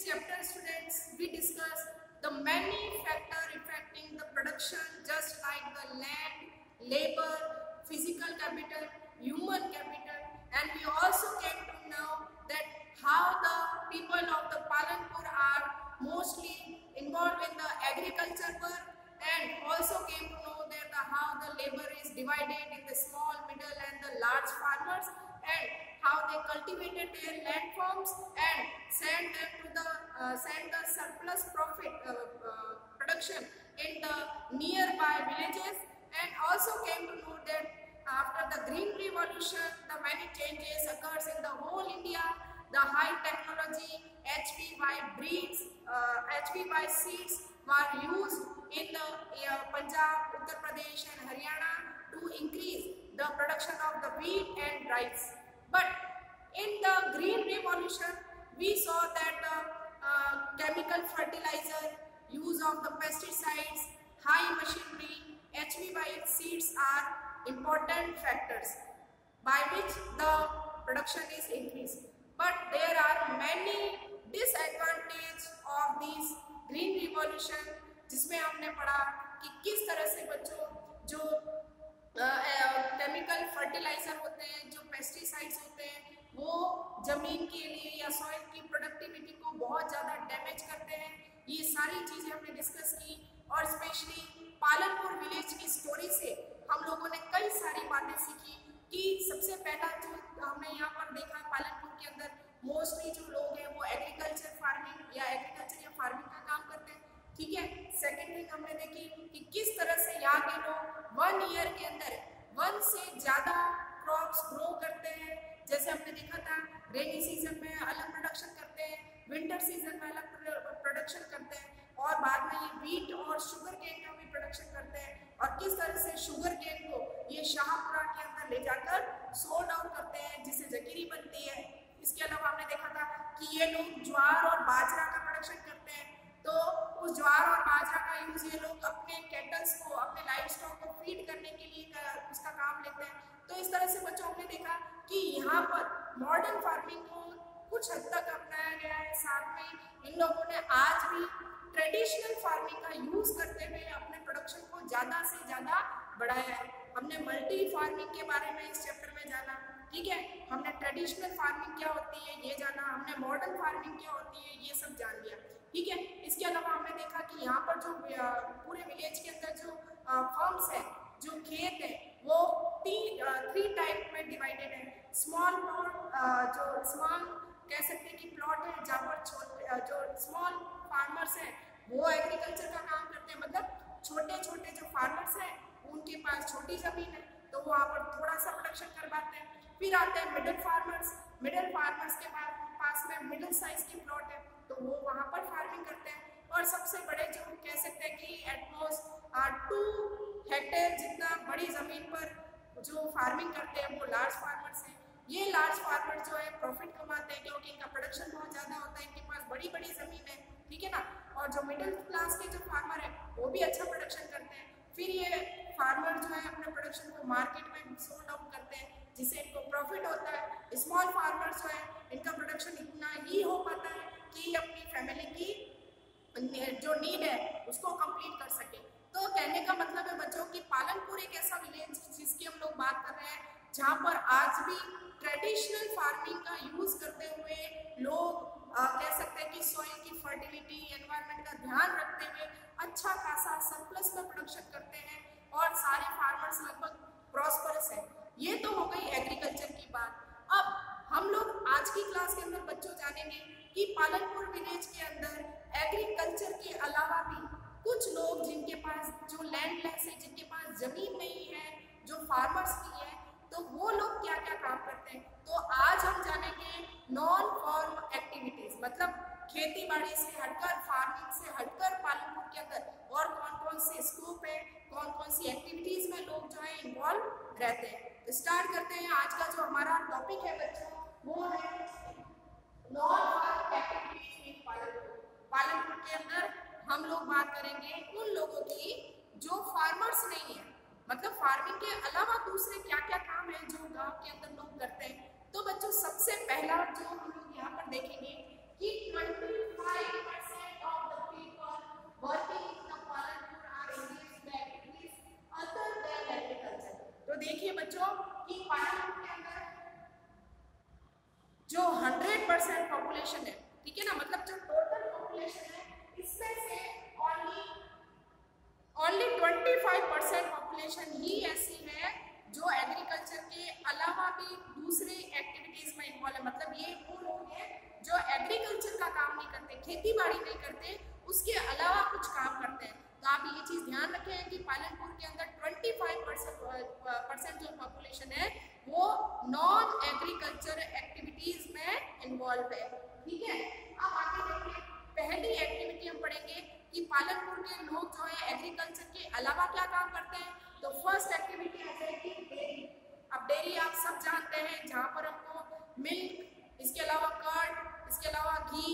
chapter, students, we discuss the many factors affecting the production, just like the land, labor, physical capital, human capital, and we also came to know that how the people of the Palanpur are mostly involved in the agriculture work, and also came to know that how the labor is divided in the small, middle, and the large farmers, and how they cultivated their landforms and send them to the surplus profit production in the nearby villages, and also came to know that after the Green Revolution, the many changes occurs in the whole India. The high technology HPY breeds, HPY seeds were used in the Punjab, Uttar Pradesh, and Haryana to increase the production of the wheat and rice. But in the Green Revolution, we saw that the chemical fertilizer, use of the pesticides, high machinery, HPY seeds are important factors by which the production is increased. But there are many disadvantages of this Green Revolution, जिसमें हमने पढ़ा कि किस तरह से बच्चों जो chemical fertiliser होते हैं, जो पेस्टिसाइड्स होते हैं, वो जमीन के लिए या सॉइल की प्रोडक्टिविटी को बहुत ज़्यादा डैमेज करते हैं। ये सारी चीज़ें हमने डिस्कस की, और स्पेशली पालनपुर विलेज की स्टोरी से हम लोगों ने कई सारी बातें सीखी कि सबसे पहला जो हमने यहाँ पर देखा, पालनपुर के अंदर मोस्टली जो लोग हैं वो एग्रीकल्चर फार्मिंग या फार्मिंग का काम करते हैं, ठीक है। सेकेंड थिंग हमने देखी कि किस तरह से यहाँ के लोग 1 ईयर के अंदर 1 से ज़्यादा क्रॉप्स ग्रो करते हैं। जैसे हमने देखा था, रेनी सीजन में अलग प्रोडक्शन करते हैं, विंटर सीजन में अलग प्रोडक्शन करते हैं, और बाद में ये वीट और शुगर केन का भी प्रोडक्शन करते हैं, और किस तरह से शुगर केन को ये शाहपुरा के अंदर ले जाकर सोल्ड आउट करते हैं, जिससे जकीरी बनती है। इसके अलावा हमने देखा था कि ये लोग ज्वार और बाजरा का प्रोडक्शन करते हैं, तो उस ज्वार और बाजरा का यूज ये लोग अपने कैटल्स को, अपने लाइव स्टॉक को फीड करने के लिए उसका काम लेते हैं। तो इस तरह से बच्चों हमने देखा कि यहाँ पर मॉडर्न फार्मिंग को कुछ हद तक अपनाया गया है, साथ में इन लोगों ने आज भी ट्रेडिशनल फार्मिंग का यूज करते हुए अपने प्रोडक्शन को ज़्यादा से ज़्यादा बढ़ाया है। हमने मल्टी फार्मिंग के बारे में इस चैप्टर में जाना, ठीक है। हमने ट्रेडिशनल फार्मिंग क्या होती है ये जाना, हमने मॉडर्न फार्मिंग क्या होती है ये सब जान लिया, ठीक है। इसके अलावा हमने देखा कि यहाँ पर जो पूरे विलेज के अंदर जो फॉर्म्स है, जो खेत है, वो 3 टाइप में डिवाइडेड है। स्मॉल प्लॉट, जो स्मॉल कह सकते हैं कि प्लॉट है, जहाँ पर जो स्मॉल फार्मर्स हैं वो एग्रीकल्चर का काम करते हैं, मतलब छोटे छोटे जो फार्मर्स हैं उनके पास छोटी ज़मीन है तो वहाँ पर थोड़ा सा प्रोडक्शन करवाते हैं। फिर आते हैं मिडिल फार्मर्स के पास में मिडिल साइज की प्लॉट है तो वो वहाँ पर फार्मिंग करते हैं, और सबसे बड़े जो कह सकते हैं कि एटमोस्ट 2 हेक्टेयर जितना बड़ी ज़मीन पर जो फार्मिंग करते हैं वो लार्ज फार्मर्स हैं। ये लार्ज फार्मर्स जो है प्रॉफिट कमाते हैं क्योंकि इनका प्रोडक्शन बहुत ज़्यादा होता है, इनके पास बड़ी बड़ी ज़मीन है, ठीक है ना। और जो मिडिल क्लास के जो फार्मर है वो भी अच्छा प्रोडक्शन करते हैं। फिर ये फार्मर जो है अपने प्रोडक्शन को मार्केट में सोल्ड आउट करते हैं, जिससे इनको प्रॉफिट होता है। स्मॉल फार्मर्स जो है इनका प्रोडक्शन इतना ही हो पाता है कि अपनी फैमिली की जो नीड है उसको कंप्लीट कर सके। तो कहने का मतलब है बच्चों की पालनपुर एक ऐसा विलेज जिसकी हम लोग बात कर रहे हैं जहाँ पर आज भी ट्रेडिशनल फार्मिंग का यूज करते हुए लोग कह सकते हैं कि सॉइल की फर्टिलिटी, एनवायरनमेंट का ध्यान रखते हुए अच्छा खासा सरप्लस में प्रोडक्शन करते हैं, और सारे फार्मर्स लगभग प्रॉस्परस हैं। ये तो हो गई एग्रीकल्चर की बात। अब हम लोग आज की क्लास के अंदर बच्चों जानेंगे कि पालनपुर विलेज के अंदर एग्रीकल्चर के अलावा भी कुछ लोग जिनके पास जो लैंडलेस है, जिनके पास जमीन नहीं है, जो फार्मर्स नहीं है, तो वो लोग क्या क्या काम करते हैं। तो आज हम जानेंगे नॉन फार्म एक्टिविटीज, मतलब खेती बाड़ी से हटकर, फार्मिंग से हटकर पालनपुर के अंदर और कौन कौन से स्कोप है, कौन कौन सी एक्टिविटीज में लोग जो है इन्वॉल्व रहते हैं। तो स्टार्ट करते हैं। आज का जो हमारा टॉपिक है बच्चों वो है non farm activities in Palanpur. Palanpur के अंदर हम लोग बात करेंगे उन लोगों की जो फार्मर्स नहीं है, मतलब फार्मिंग के अलावा दूसरे क्या क्या काम है जो गांव के अंदर लोग करते हैं। तो बच्चों सबसे पहला जो हम लोग यहाँ पर देखेंगे कि 25 नहीं करते, उसके अलावा कुछ काम करते हैं। तो आप ये चीज ध्यान रखें कि पालनपुर के अंदर 25% जो पॉपुलेशन है वो नॉन एग्रीकल्चर एक्टिविटीज में इन्वॉल्व है। ठीक है, अब आगे देखिए, पहली एक्टिविटी हम पढ़ेंगे कि पालनपुर के लोग जो है एग्रीकल्चर के अलावा क्या काम करते हैं। तो फर्स्ट एक्टिविटी आ जाएगी डेयरी। अब डेयरी आप सब जानते हैं, जहाँ पर हमको मिल्क, इसके अलावा कर्ड, इसके अलावा घी,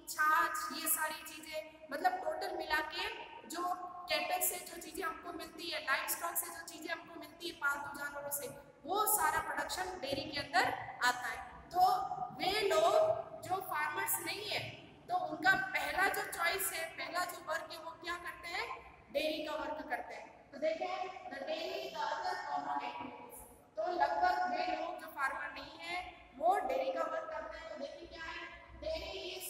छाछ, ये सारी चीजें, मतलब टोटल मिला के जो कैटल से जो चीजें हमको मिलती है, लाइव स्टॉक से जो चीजें हमको मिलती है, पालतू जानवरों से, वो सारा प्रोडक्शन डेयरी के अंदर आता है। तो वे लोग जो फार्मर्स नहीं है, तो उनका पहला जो चॉइस है, पहला जो वर्क है, वो क्या करते हैं, डेयरी का वर्क करते हैं। तो देखें, the dairy the other common activities, तो लगभग वे लोग जो फार्मर नहीं है वो डेयरी का वर्क करते हैं। तो देखिए क्या है, dairy is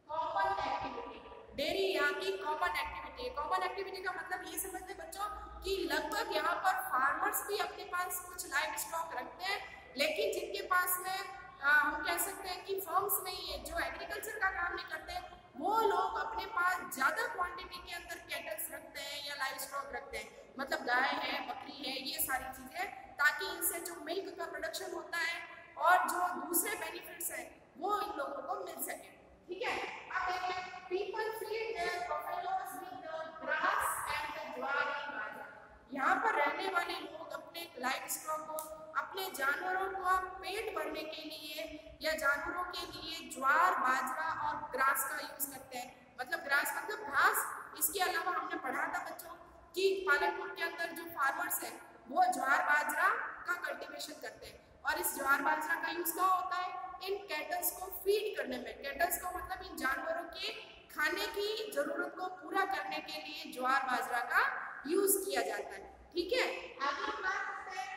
common activity. Dairy यहाँ की कॉमन एक्टिविटी है। कॉमन एक्टिविटी का मतलब ये समझते बच्चों कि लगभग यहाँ पर फार्मर्स भी अपने पास कुछ लाइव स्टॉक रखते हैं, लेकिन जिनके पास में हम कह सकते हैं कि फर्म्स नहीं है, जो एग्रीकल्चर का काम नहीं करते, वो लोग अपने पास ज्यादा क्वांटिटी के अंदर कैटल्स रखते हैं या लाइव स्टॉक रखते हैं, मतलब गाय है, बकरी है, ये सारी चीजें, ताकि इनसे जो मिल्क का प्रोडक्शन होता है और जो दूसरे बेनिफिट्स हैं वो इन लोगों को मिल सके। ठीक है, अब देखिए, people feed their buffaloes with the grass and the jowar and bajra. यहाँ पर रहने वाले लोग अपने लाइव स्टॉक को, अपने जानवरों को पेट भरने के लिए या जानवरों के लिए ज्वार, बाजरा और ग्रास का यूज करते हैं। मतलब ग्रास मतलब घास। इसके अलावा हमने पढ़ा था बच्चों कि पालनपुर के अंदर जो फार्मर्स हैं वो ज्वार बाजरा का कल्टीवेशन करते हैं, और इस ज्वार बाजरा का यूज क्या होता है, इन कैटल्स को फीड करने में। कैटल्स को मतलब इन जानवरों के खाने की जरूरत को पूरा करने के लिए ज्वार बाजरा का यूज किया जाता है। ठीक है, आगे हम बात करते हैं,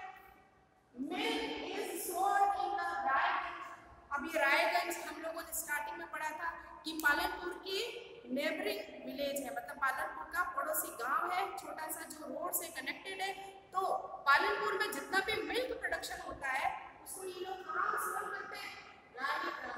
milk is sold in the Raiganj. अब ये रायगंज हम लोगों ने स्टार्टिंग में पढ़ा था कि पालनपुर की नेबरिंग विलेज है, मतलब पालनपुर का पड़ोसी गांव है, छोटा सा जो रोड से कनेक्टेड है। तो पालनपुर में जितना भी मिल्क प्रोडक्शन होता है उसको ये लोग कहाँ सोल्व करते हैं,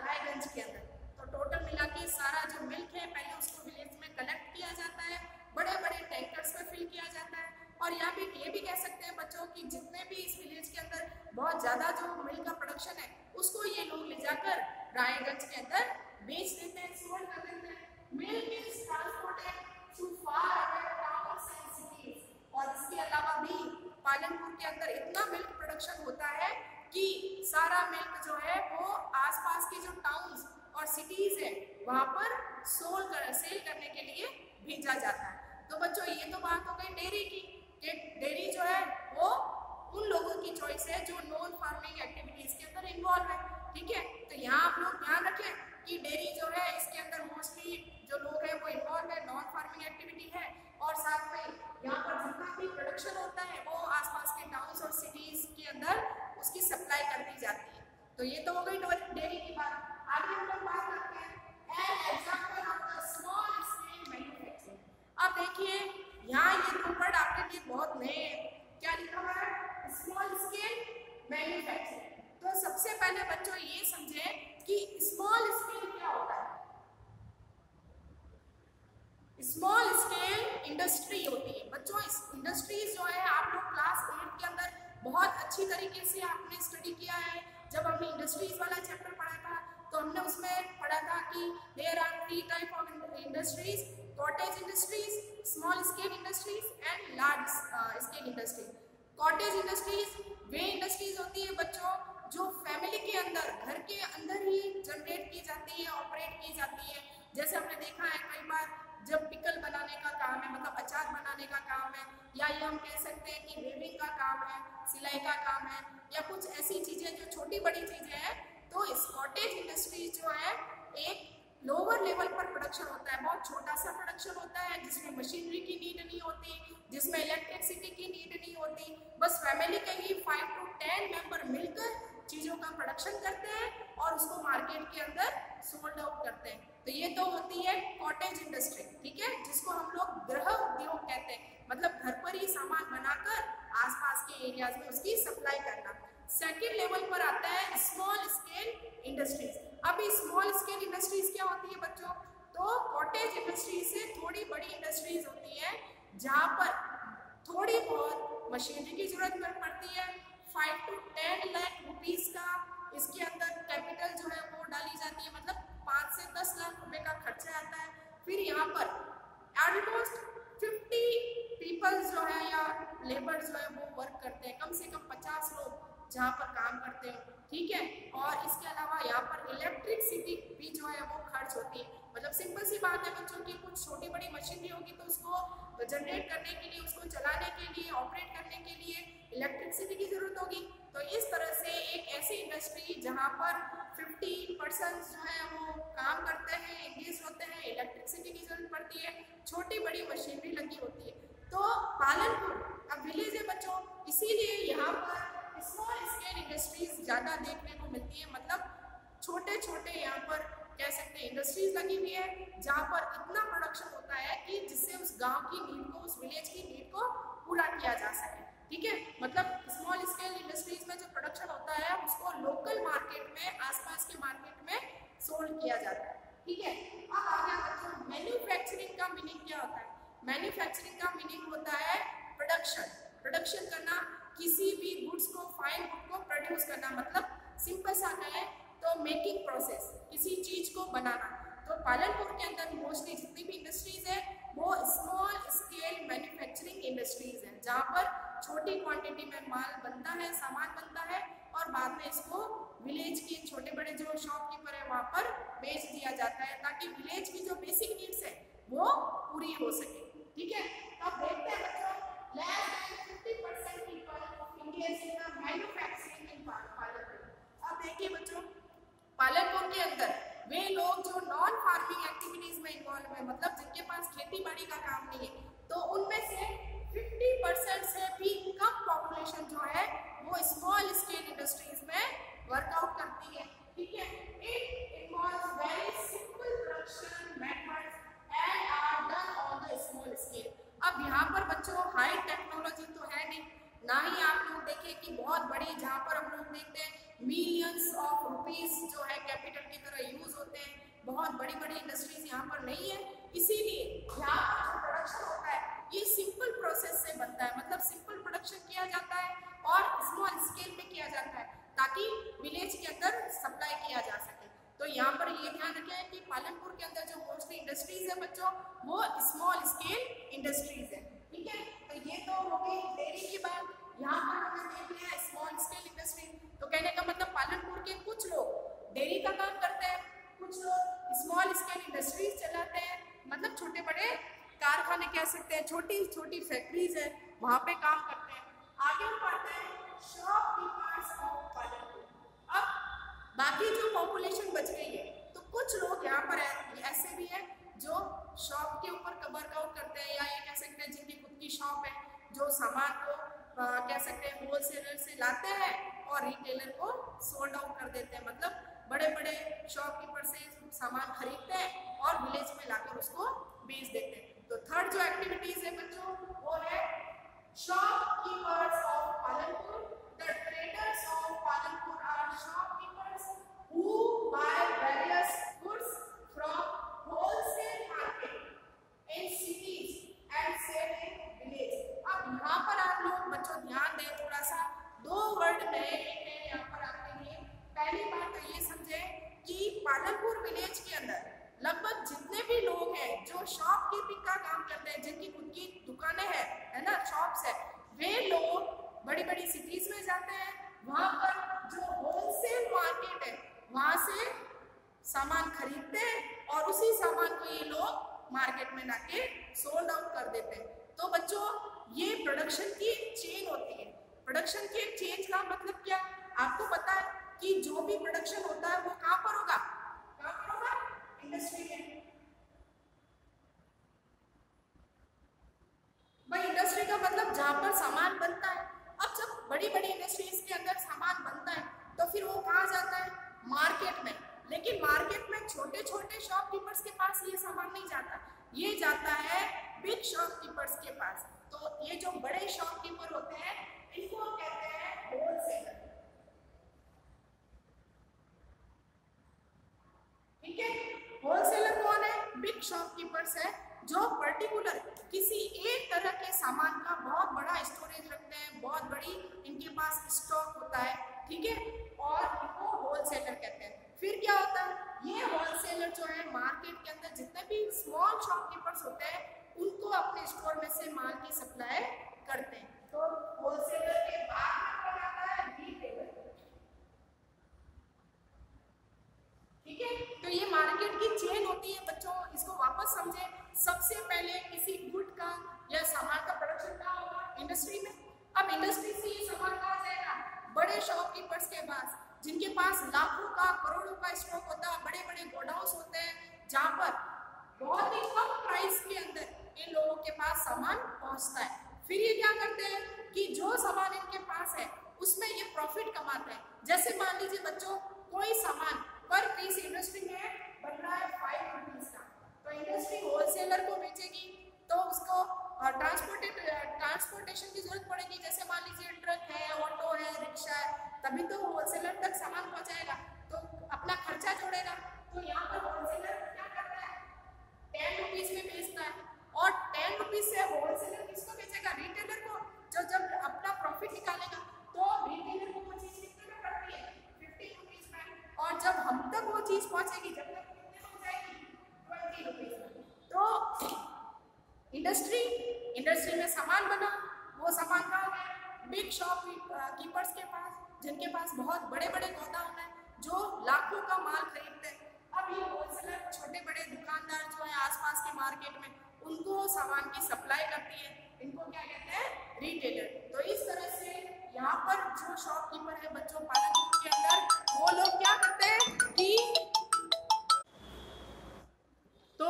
रायगंज के अंदर। तो टोटल मिला के सारा जो मिल्क है पहले उसको विलेज में कलेक्ट किया जाता है, बड़े बड़े टैंकर्स में फिल किया जाता है, और यहाँ पे ये भी कह सकते हैं बच्चों कि जितने भी इस विलेज के अंदर बहुत ज्यादा जो मिल्क का प्रोडक्शन है उसको ये लोग ले जाकर रायगंज के अंदर बेच देते हैं, सोल्ड कर देते हैं। Milk is transported to far away towns and cities. और इसके अलावा भी पालनपुर के अंदर इतना मिल्क प्रोडक्शन होता है कि सारा मिल्क जो है वो आसपास के जो टाउन्स और सिटीज है वहां पर सेल करने के लिए भेजा जाता है। तो बच्चों ये तो बात हो गई डेयरी की, कि डेयरी जो है वो उन लोगों की चॉइस है जो नॉन फार्मिंग एक्टिविटीज के अंदर इन्वॉल्व है। ठीक है, तो यहाँ आप लोग ध्यान रखें कि डेयरी जो है इसके अंदर मोस्टली जो लोग हैं वो इन्वॉल्व है, नॉन फार्मिंग एक्टिविटी है, और साथ में यहाँ पर जितना भी प्रोडक्शन होता है वो आसपास के टाउन्स और सिटीज के अंदर उसकी सप्लाई कर दी जाती है। तो ये तो हो गई डेयरी की बात। आगे हम लोग बात करते हैं an example of the small scale manufacturing. अब देखिए यहाँ ये दो वर्ड आपके लिए बहुत नए हैं। क्या लिखा हुआ है, स्मॉल स्केल मैन्युफैक्चरिंग। तो सबसे पहले बच्चों ये समझें कि स्मॉल स्केल क्या होता है। स्मॉल स्केल इंडस्ट्री होती है बच्चों। इस इंडस्ट्रीज जो है आप लोग क्लास 8 के अंदर बहुत अच्छी तरीके से आपने स्टडी किया है। जब हमने इंडस्ट्रीज वाला चैप्टर पढ़ा था तो हमने उसमें पढ़ा था कि there are 3 type of industries, cottage industries, small scale industries and large scale industries. Cottage industries वे इंडस्ट्रीज होती है बच्चों जो फैमिली के अंदर, घर के अंदर ही जनरेट की जाती है, ऑपरेट की जाती है। जैसे हमने देखा है कई बार जब पिकल बनाने का काम है, मतलब अचार बनाने का काम है, या ये हम कह सकते हैं कि वेविंग का काम है, सिलाई का काम है, या कुछ ऐसी चीजें जो छोटी बड़ी चीजें हैं, तो इस कॉटेज इंडस्ट्री जो है एक लोअर लेवल पर प्रोडक्शन होता है, बहुत छोटा सा प्रोडक्शन होता है जिसमें मशीनरी की नीड नहीं होती, जिसमें इलेक्ट्रिसिटी की नीड नहीं होती, बस फैमिली के ही 5 to 10 मेंबर मिलकर चीजों का प्रोडक्शन करते हैं और उसको मार्केट के अंदर सोल्ड आउट करते हैं। तो ये तो होती है कॉटेज इंडस्ट्री, ठीक है, जिसको हम लोग गृह उद्योग कहते हैं, मतलब घर पर ही सामान बनाकर आसपास के एरियाज में उसकी सप्लाई करना। सेकेंड लेवल पर आता है स्मॉल स्केल इंडस्ट्रीज। अब स्मॉल स्केल इंडस्ट्रीज क्या होती है बच्चों, तो कॉटेज इंडस्ट्री से थोड़ी बड़ी इंडस्ट्रीज होती है जहाँ पर थोड़ी बहुत मशीनरी की जरूरत पड़ती है, 5 to 10 लाख रुपीस का इसके अंदर कैपिटल जो है वो डाली जाती है, मतलब 5 से 10 लाख रुपए का खर्चा आता है। फिर यहाँ पर ऑलमोस्ट 50 पीपल जो है या लेबर जो है वो वर्क करते हैं, कम से कम 50 लोग जहाँ पर काम करते हैं, ठीक है। और इसके अलावा यहाँ पर इलेक्ट्रिसिटी भी जो है वो खर्च होती है। मतलब सिंपल सी बात है बच्चों की, कुछ छोटी बड़ी मशीनरी होगी तो उसको जनरेट करने के लिए, उसको चलाने के लिए, ऑपरेट करने के लिए इलेक्ट्रिसिटी की जरूरत होगी। तो इस तरह से एक ऐसी इंडस्ट्री जहाँ पर 50% जो है वो काम करते हैं, एंगेज होते हैं, इलेक्ट्रिसिटी की जरूरत पड़ती है, छोटी बड़ी मशीनरी लगी होती है। तो पालनपुर अब विलेज है बच्चों, इसीलिए यहाँ पर स्मॉल स्केल इंडस्ट्रीज ज़्यादा देखने को मिलती है। मतलब छोटे छोटे यहाँ पर कह सकते हैं इंडस्ट्रीज लगी हुई है जहाँ पर इतना प्रोडक्शन होता है कि जिससे उस गांव की नीड को, उस विलेज की नीड को पूरा किया जा सके, ठीक है। मतलब स्मॉल स्केल इंडस्ट्रीज में जो प्रोडक्शन होता है उसको लोकल मार्केट में, आसपास के मार्केट में सोल्ड किया जाता है, ठीक है। अब आ गया बच्चों मैन्युफैक्चरिंग का मीनिंग क्या होता है। मैन्युफैक्चरिंग का मीनिंग होता है प्रोडक्शन करना, किसी भी गुड्स को, फाइन गुड को प्रोड्यूस करना। मतलब सिंपल सा कहें तो मेकिंग प्रोसेस, किसी चीज को बनाना। तो पालनपुर के अंदर मोस्टली जितनी भी इंडस्ट्रीज है वो स्मॉल स्केल मैन्युफैक्चरिंग इंडस्ट्रीज है, जहाँ पर छोटी क्वांटिटी में माल बनता है, सामान बनता है और बाद में इसको विलेज के छोटे बड़े जो शॉपकीपर है वहाँ पर बेच दिया जाता है, ताकि विलेज की जो बेसिक नीड्स है वो पूरी हो सके, ठीक है। अब देखते हैं बच्चों, less than 50% people engage in the manufacturing in Palanpur. अब देखिए बच्चों, पालनपुर के अंदर वे लोग जो नॉन फार्मिंग एक्टिविटीज में इन्वॉल्व है, मतलब जिनके पास खेती बाड़ी का काम नहीं है, तो उनमें से 50% से भी कम पॉपुलेशन जो है वो स्मॉल स्केल इंडस्ट्रीज में वर्कआउट करती है, ठीक है। It involves very simple production methods and are done on the small scale. अब यहाँ पर बच्चों हाई टेक्नोलॉजी तो है नहीं, ना ही आप लोग देखें कि बहुत बड़ी, जहाँ पर हम लोग देखते हैं मिलियंस ऑफ रुपीस जो है कैपिटल की तरह यूज होते हैं, बहुत बड़ी बड़ी इंडस्ट्रीज यहाँ पर नहीं है। इसीलिए यहाँ पर जो प्रोडक्शन होता है ये सिंपल प्रोसेस से बनता है, मतलब सिंपल प्रोडक्शन किया जाता है और स्मॉल स्केल में किया जाता है, ताकि विलेज के अंदर सप्लाई किया जा सके। तो यहाँ पर ये ध्यान रखें कि पालनपुर के अंदर जो मोस्टली इंडस्ट्रीज है बच्चों वो स्मॉल स्केल इंडस्ट्रीज है, ठीक है। तो ये तो हो गई डेयरी की बात। यहाँ पर हमने देख लिया स्मॉल स्केल इंडस्ट्री। तो कहने का मतलब पालनपुर के कुछ लोग डेयरी का काम करते हैं, कुछ लोग स्मॉल स्केल इंडस्ट्रीज चलाते हैं, मतलब छोटे बड़े कारखाने कह सकते हैं, छोटी छोटी फैक्ट्रीज है वहाँ पे काम करते हैं। आगे हम पढ़ते हैं शॉपकीपर्स ऑफ पालनपुर। अब बाकी जो पॉपुलेशन बच गई है तो कुछ लोग यहाँ पर ऐसे भी है जो शॉप के ऊपर वर्कआउट करते हैं, या ये कह सकते हैं जिनकी खुद की शॉप है, जो सामान को कह सकते हैं होलसेलर से लाते हैं और रिटेलर को सोल्ड आउट कर देते हैं। मतलब बड़े बड़े शॉपकीपर से सामान खरीदते हैं और विलेज में लाकर उसको बेच देते हैं। तो थर्ड जो एक्टिविटीज है बच्चों वो है shopkeepers of Palanpur. The traders of Palanpur are shopkeepers who buy various goods from wholesale market in cities and sell in village। अब यहाँ पर आप लोग बच्चों ध्यान दें, थोड़ा सा दो वर्ड नए हैं यहाँ पर आपके लिए। पहली बात तो ये समझे कि पालनपुर विलेज के अंदर लगभग जितने भी लोग हैं जो शॉपकीपिंग का काम करते हैं, जिनकी खुद की दुकानें हैं, है ना, शॉप्स है, वे लोग बड़ी बड़ी सिटीज में जाते हैं, वहाँ पर जो होलसेल मार्केट है वहाँ से सामान खरीदते हैं और उसी सामान को ये लोग मार्केट में लाके सोल्ड आउट कर देते हैं। तो बच्चों ये प्रोडक्शन की एक चेन होती है। प्रोडक्शन की एक चेन का मतलब क्या, आपको पता है कि जो भी प्रोडक्शन होता है वो कहाँ पर होगा, कहाँ पर होगा, इंडस्ट्री में। भाई इंडस्ट्री का मतलब जहाँ पर सामान बनता है। अब जब बड़ी बड़ी इंडस्ट्रीज के अंदर सामान बनता है तो फिर वो कहाँ जाता है, मार्केट में। लेकिन मार्केट में छोटे छोटे शॉपकीपर्स के पास ये सामान नहीं जाता, ये जाता है बिग शॉपकीपर्स के पास। तो ये जो बड़े शॉपकीपर होते हैं इनको कहते हैं होलसेलर, ठीक है। होलसेलर कौन है, बिग बिग शॉपकीपर्स है जो पर्टिकुलर किसी एक तरह के सामान का बहुत बड़ा स्टोरेज रखते हैं, बहुत बड़ी इनके पास स्टॉक होता है, ठीक है, और इनको होलसेलर कहते हैं। फिर क्या होता है, ये होलसेलर जो है मार्केट के अंदर जितने भी स्मॉल शॉपकीपर्स होते हैं उनको अपने स्टोर में से माल की सप्लाई करते हैं। तो होलसेलर के बाद में कौन आता है, रिटेलर, ठीक है। तो ये मार्केट की चेन होती है बच्चों, इसको वापस समझे। सबसे पहले किसी गुड का या सामान का प्रोडक्शन कहाँ होगा, इंडस्ट्री में। अब इंडस्ट्री से ये सामान कहाँ जाएगा, बड़े शॉपकीपर्स के पास, जिनके पास लाखों का करोड़ों का स्टॉक होता है, बड़े बड़े गोडाउन्स होते हैं जहाँ पर बहुत ही कम प्राइस के अंदर इन लोगों के पास सामान पहुँचता है। फिर ये क्या करते हैं कि जो सामान इनके पास है उसमें ये प्रॉफिट कमाते हैं। जैसे मान लीजिए बच्चों, कोई सामान पर पीस इंडस्ट्री में बन रहा है 5 रुपीज का, तो इंडस्ट्री होलसेलर को बेचेगी तो उसको ट्रांसपोर्टेशन की जरूरत पड़ेगी। जैसे मान लीजिए ट्रक है, ऑटो है, रिक्शा है, तभी तो होलसेलर तक सामान पहुंचाएगा, तो अपना खर्चा जोड़ेगा। तो यहाँ पर होलसेलर क्या करता है, 10 रुपीज में बेचता है, और 10 रुपीज से होलसेलर किसको बेचेगा, रिटेलर को, जो जब अपना प्रॉफिट निकालेगा तो रिटेलर को वो चीज कितने में पड़ती है, 50 रुपीज में, और जब हम तक वो चीज पहुंचेगी जब तक कितने में जाएगी, 20 रुपीज में। तो इंडस्ट्री में सामान बना, वो सामान कहाँ गया, बिग शॉप कीपर्स के पास, जिनके पास बहुत बड़े बड़े गोदाम हैं, जो लाखों का माल खरीदते हैं। अब ये होलसेलर छोटे बड़े दुकानदार जो है आसपास के मार्केट में, उनको सामान की सप्लाई करती है, इनको क्या कहते हैं, रिटेलर। तो इस तरह से यहाँ पर जो शॉपकीपर है बच्चों पालनपुर के अंदर, वो लोग क्या करते हैं कि, तो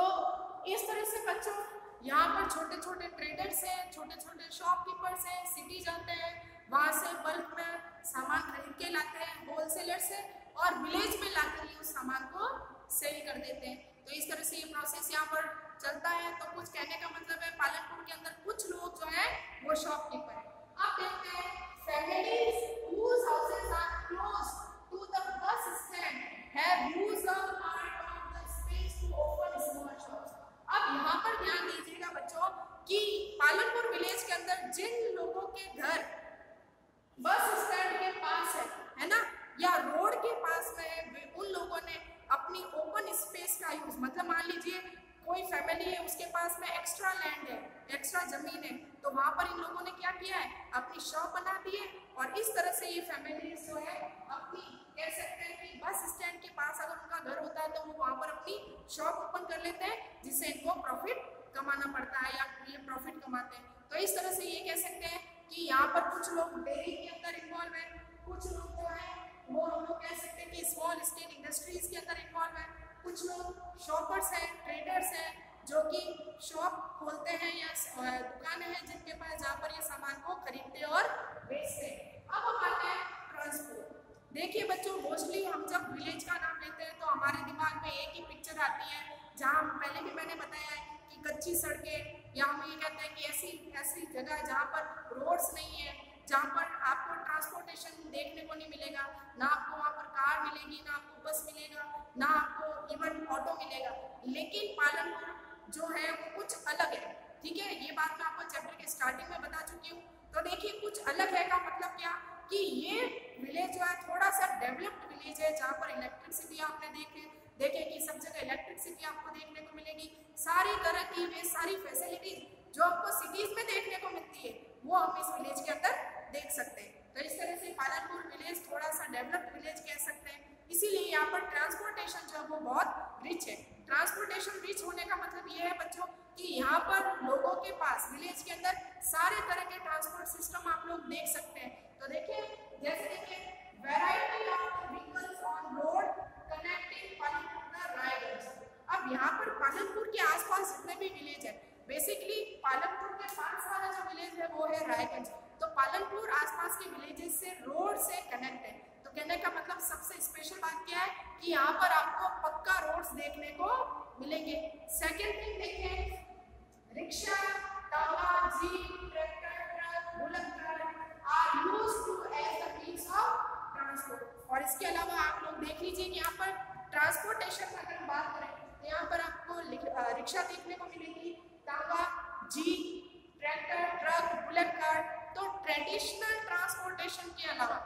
इस तरह से बच्चों यहाँ पर छोटे छोटे ट्रेडर्स हैं, छोटे छोटे शॉपकीपर्स हैं, सिटी जाते हैं, वहाँ से बल्क में सामान खरीद के लाते हैं होलसेलर से, और विलेज में लाकर ये उस सामान को सेल कर देते हैं। तो इस तरह से ये प्रोसेस यहाँ पर चलता है। तो कुछ कहने का मतलब है, पालनपुर के अंदर कुछ लोग जो है वो शॉपकीपर है। अब देखते हैं, families whose houses are close to the bus stand have used a part of the space to open small shops। अब यहाँ पर ध्यान दीजिएगा बच्चों कि पालनपुर विलेज के अंदर जिन लोगों के घर बस स्टैंड के पास है ना, या रोड के पास में है, उन लोगों ने अपनी ओपन स्पेस का यूज, मतलब मान लीजिए कोई फैमिली है उसके पास में एक्स्ट्रा लैंड है, एक्स्ट्रा जमीन है, तो वहां पर इन लोगों ने क्या किया है, अपनी शॉप बना दी है। और इस तरह से ये फैमिलीज जो है अपनी, कह सकते हैं कि बस स्टैंड के पास अगर उनका घर होता है तो वो वहां पर अपनी शॉप ओपन कर लेते हैं, जिससे इनको प्रॉफिट कमाना पड़ता है, या ये प्रॉफिट कमाते हैं। तो इस तरह से ये कह सकते हैं कि यहाँ पर कुछ लोग डेयरी के अंदर इन्वॉल्व है, कुछ लोग जो है वो हम लोग कह सकते हैं कि स्मॉल स्केल इंडस्ट्रीज के अंदर इन्वॉल्व है, कुछ लोग शॉपर्स हैं, ट्रेडर्स हैं, जो कि शॉप खोलते हैं या दुकानें हैं जिनके पास, जहाँ पर ये सामान को खरीदते और बेचते हैं। अब हम आते हैं ट्रांसपोर्ट। देखिए बच्चों, मोस्टली हम जब विलेज का नाम लेते हैं तो हमारे दिमाग में एक ही पिक्चर आती है, जहाँ पहले भी मैंने बताया है कि कच्ची सड़कें, या हम ये कहते हैं कि ऐसी जगह जहाँ पर रोड्स नहीं है, जहाँ पर आपको ट्रांसपोर्टेशन देखने को नहीं मिलेगा, ना आपको वहाँ पर कार मिलेगी, ना आपको बस मिलेगा, ना आपको इवन ऑटो मिलेगा। लेकिन पालनपुर जो है वो कुछ अलग है, ठीक है, ये बात मैं आपको चैप्टर के स्टार्टिंग में बता चुकी हूँ। तो देखिए कुछ अलग है का मतलब क्या, कि ये विलेज जो है थोड़ा सा डेवलप्ड विलेज है, जहाँ पर इलेक्ट्रिसिटी आपने देखे कि सब जगह इलेक्ट्रिसिटी आपको देखने को मिलेगी, सारी तरह की वे सारी फैसिलिटीज जो आपको सिटीज में देखने को मिलती है वो हम इस विलेज के अंदर देख सकते हैं। तो इस तरह से पालनपुर विलेज थोड़ा सा डेवलप्ड विलेज कह सकते हैं, इसीलिए यहाँ पर ट्रांसपोर्टेशन जो है वो बहुत रिच है। ट्रांसपोर्टेशन रिच होने का मतलब ये है बच्चों कि यहाँ पर लोगों के पास विलेज के अंदर सारे तरह के ट्रांसपोर्ट सिस्टम आप लोग देख सकते हैं। तो देखिए, जैसे देखिए, variety of vehicles on road connecting Palanpur the Raiganj. अब यहाँ पर पालनपुर के आसपास जितने भी विलेज है, बेसिकली पालनपुर के पास वाला जो विलेज है वो है रायगंज। तो पालनपुर आसपास के विलेजेस से रोड से कनेक्ट है। तो कहने का मतलब सबसे स्पेशल बात क्या है कि यहाँ पर आपको पक्का रोड्स देखने को मिलेंगे। सेकेंड थिंग देखिए, rickshaw, tonga, jeep, tractor, truck, bullet truck are used to as the means of transport. और इसके अलावा आप लोग देख लीजिए कि यहाँ पर ट्रांसपोर्टेशन की अगर बात करें तो यहाँ पर आपको जी, ट्रैक्टर, ट्रक, बुलेट कार्ट। तो ट्रेडिशनल ट्रांसपोर्टेशन के अलावा,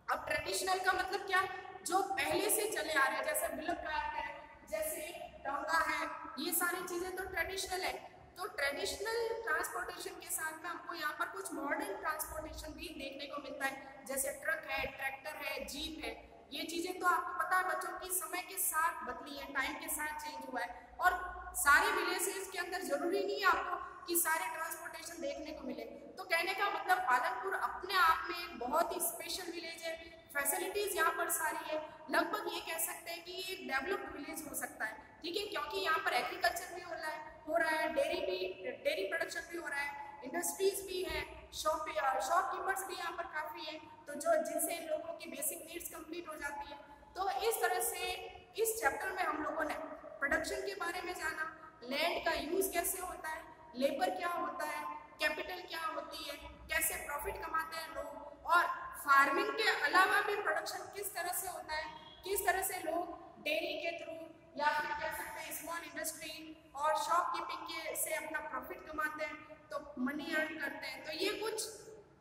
अब ट्रेडिशनल का मतलब क्या, जो पहले से चले आ रहे हैं, जैसे बुलेट कार्ट है, जैसे डोंगा है, ये सारी चीजें तो ट्रेडिशनल है। तो ट्रेडिशनल ट्रांसपोर्टेशन के साथ में हमको यहाँ पर कुछ मॉडर्न ट्रांसपोर्टेशन भी देखने को मिलता है, जैसे ट्रक है, ट्रैक्टर है, जीप है। ये चीजें तो आपको पता है बच्चों की समय के साथ बदली है, टाइम के साथ चेंज हुआ है। और सारे विलेजेस के अंदर जरूरी नहीं है आपको कि सारे ट्रांसपोर्टेशन देखने को मिले। तो कहने का मतलब पालनपुर अपने आप में एक बहुत ही स्पेशल विलेज है, फैसिलिटीज यहाँ पर सारी है। लगभग ये कह सकते हैं कि ये एक डेवलप्ड विलेज हो सकता है, ठीक है, क्योंकि यहाँ पर एग्रीकल्चर भी हो रहा है, डेयरी प्रोडक्शन भी हो रहा है, इंडस्ट्रीज भी है, शॉपकीपर्स भी यहाँ पर काफी है, तो जो जिनसे लोगों की बेसिक नीड्स कंप्लीट हो जाती है। तो इस तरह से इस चैप्टर में हम लोगों ने प्रोडक्शन के बारे में जाना, लैंड का यूज कैसे होता है, लेबर क्या होता है, कैपिटल क्या होती है, कैसे प्रॉफिट कमाते हैं लोग, और फार्मिंग के अलावा भी प्रोडक्शन किस तरह से होता है, किस तरह से लोग डेयरी के थ्रू या फिर कह सकते हैं स्मॉल इंडस्ट्री और शॉपकीपिंग के से अपना प्रॉफिट कमाते हैं, तो मनी अर्न करते हैं। तो ये कुछ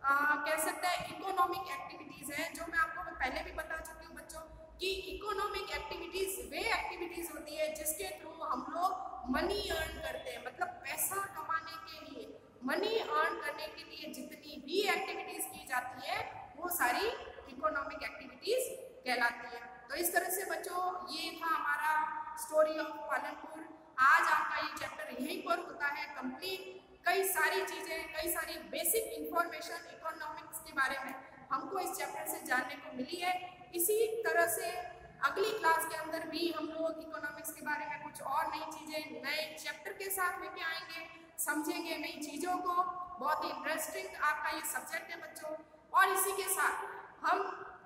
कह सकते हैं इकोनॉमिक एक्टिविटीज हैं, जो मैं आपको पहले भी बता चुकी हूँ बच्चों कि इकोनॉमिक एक्टिविटीज वे एक्टिविटीज होती है जिसके थ्रू हम लोग मनी अर्न करते हैं। मतलब पैसा कमाने के लिए, मनी अर्न करने के लिए जितनी भी एक्टिविटीज की जाती है वो सारी इकोनॉमिक एक्टिविटीज कहलाती है। तो इस तरह से बच्चों ये था हमारा स्टोरी ऑफ पालनपुर। आज आपका ये चैप्टर यहीं पर होता है कंप्लीट। कई सारी चीजें, कई सारी बेसिक इंफॉर्मेशन इकोनॉमिक्स के बारे में हमको इस चैप्टर से जानने को मिली है। इसी तरह से अगली क्लास के अंदर भी हम लोग इकोनॉमिक्स के बारे में कुछ और नई चीजें नए चैप्टर के साथ लेके आएंगे, समझेंगे नई चीजों को। बहुत ही इंटरेस्टिंग आपका ये सब्जेक्ट है बच्चों। और इसी के साथ हम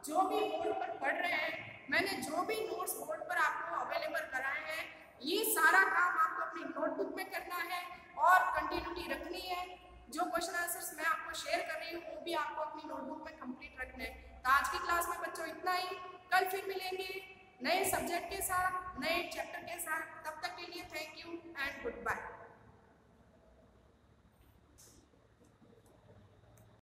जो भी बोर्ड पर पढ़ रहे हैं, मैंने जो भी नोट्स बोर्ड पर आपको अवेलेबल कराए हैं, ये सारा काम आपको अपनी नोटबुक में करना है और कंटिन्यूटी रखनी है। जो क्वेश्चन आंसर्स मैं आपको शेयर कर रही हूँ वो भी आपको अपनी नोटबुक में कंप्लीट रखना है। तो आज की क्लास में बच्चों इतना ही। कल फिर मिलेंगे नए सब्जेक्ट के साथ, नए चैप्टर के साथ। तब तक के लिए थैंक यू एंड